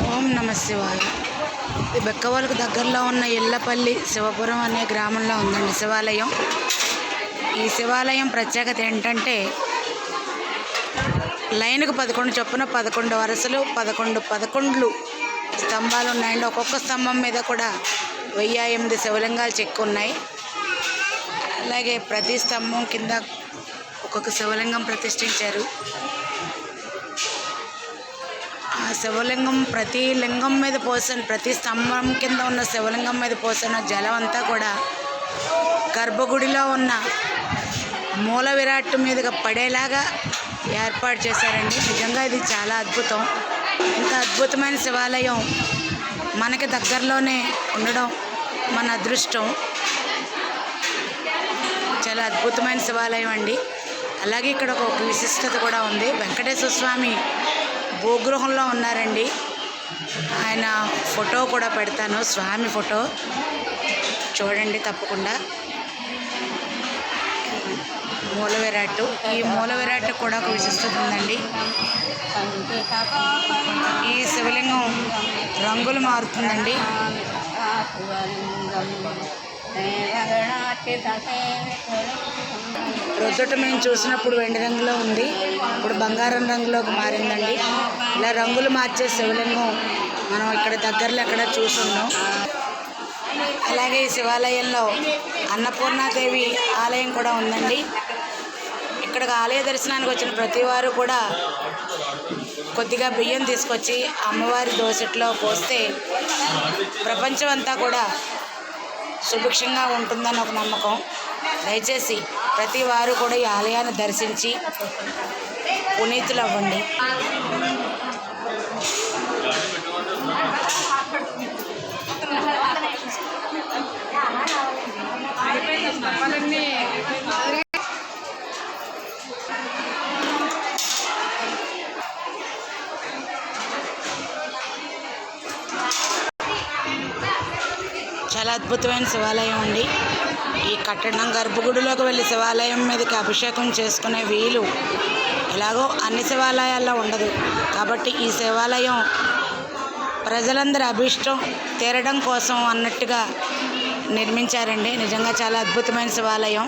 ఓం నమ శివాయ. ఇది బెక్కవాళ్ళకు దగ్గరలో ఉన్న ఇళ్ళపల్లి శివపురం అనే గ్రామంలో ఉందండి శివాలయం. ఈ శివాలయం ప్రత్యేకత ఏంటంటే లైన్కు 11 చొప్పున 11 వరుసలు 11 స్తంభాలు ఉన్నాయండి. ఒక్కొక్క స్తంభం మీద కూడా 1008 శివలింగాలు చెక్కున్నాయి. అలాగే ప్రతి స్తంభం కింద ఒక్కొక్క శివలింగం ప్రతిష్ఠించారు. ఆ శివలింగం ప్రతి లింగం మీద పోసిన ప్రతి స్తంభం కింద ఉన్న శివలింగం మీద పోసిన జలం అంతా కూడా గర్భగుడిలో ఉన్న మూల విరాట్ మీదుగా పడేలాగా ఏర్పాటు చేశారండి. నిజంగా ఇది చాలా అద్భుతం. ఇంత అద్భుతమైన శివాలయం మనకి దగ్గరలోనే ఉండడం మన అదృష్టం. చాలా అద్భుతమైన శివాలయం అండి. అలాగే ఇక్కడ ఒక విశిష్టత కూడా ఉంది. వెంకటేశ్వర స్వామి భూగృహంలో ఉన్నారండి. ఆయన ఫోటో కూడా పెడతాను, స్వామి ఫోటో చూడండి తప్పకుండా. మూల విరాట్, ఈ మూల విరాట్ కూడా ఒక విశిష్టత ఉందండి. ఈ శివలింగం రంగులు మారుతుందండి. ప్రొద్దుట మేము చూసినప్పుడు వెండి రంగులో ఉంది, ఇప్పుడు బంగారం రంగులోకి మారిందండి. ఇలా రంగులు మార్చే శివలింగం మనం ఇక్కడ దగ్గరలో ఎక్కడ చూస్తున్నాం. అలాగే ఈ శివాలయంలో అన్నపూర్ణాదేవి ఆలయం కూడా ఉందండి. ఇక్కడికి ఆలయ దర్శనానికి వచ్చిన ప్రతి వారు కూడా కొద్దిగా బియ్యం తీసుకొచ్చి అమ్మవారి దోసెట్లో పోస్తే ప్రపంచం అంతా కూడా సుభిక్షంగా ఉంటుందని ఒక నమ్మకం. దయచేసి ప్రతి వారు కూడా ఈ ఆలయాన్ని దర్శించి పునీతులు అవ్వండి. చాలా అద్భుతమైన శివాలయం అండి. ఈ కట్టడం గర్భగుడిలోకి వెళ్ళి శివాలయం మీదకి అభిషేకం చేసుకునే వీలు ఎలాగో అన్ని శివాలయాల్లో ఉండదు. కాబట్టి ఈ శివాలయం ప్రజలందరి అభిష్టం తీరడం కోసం అన్నట్టుగా నిర్మించారండి. నిజంగా చాలా అద్భుతమైన శివాలయం.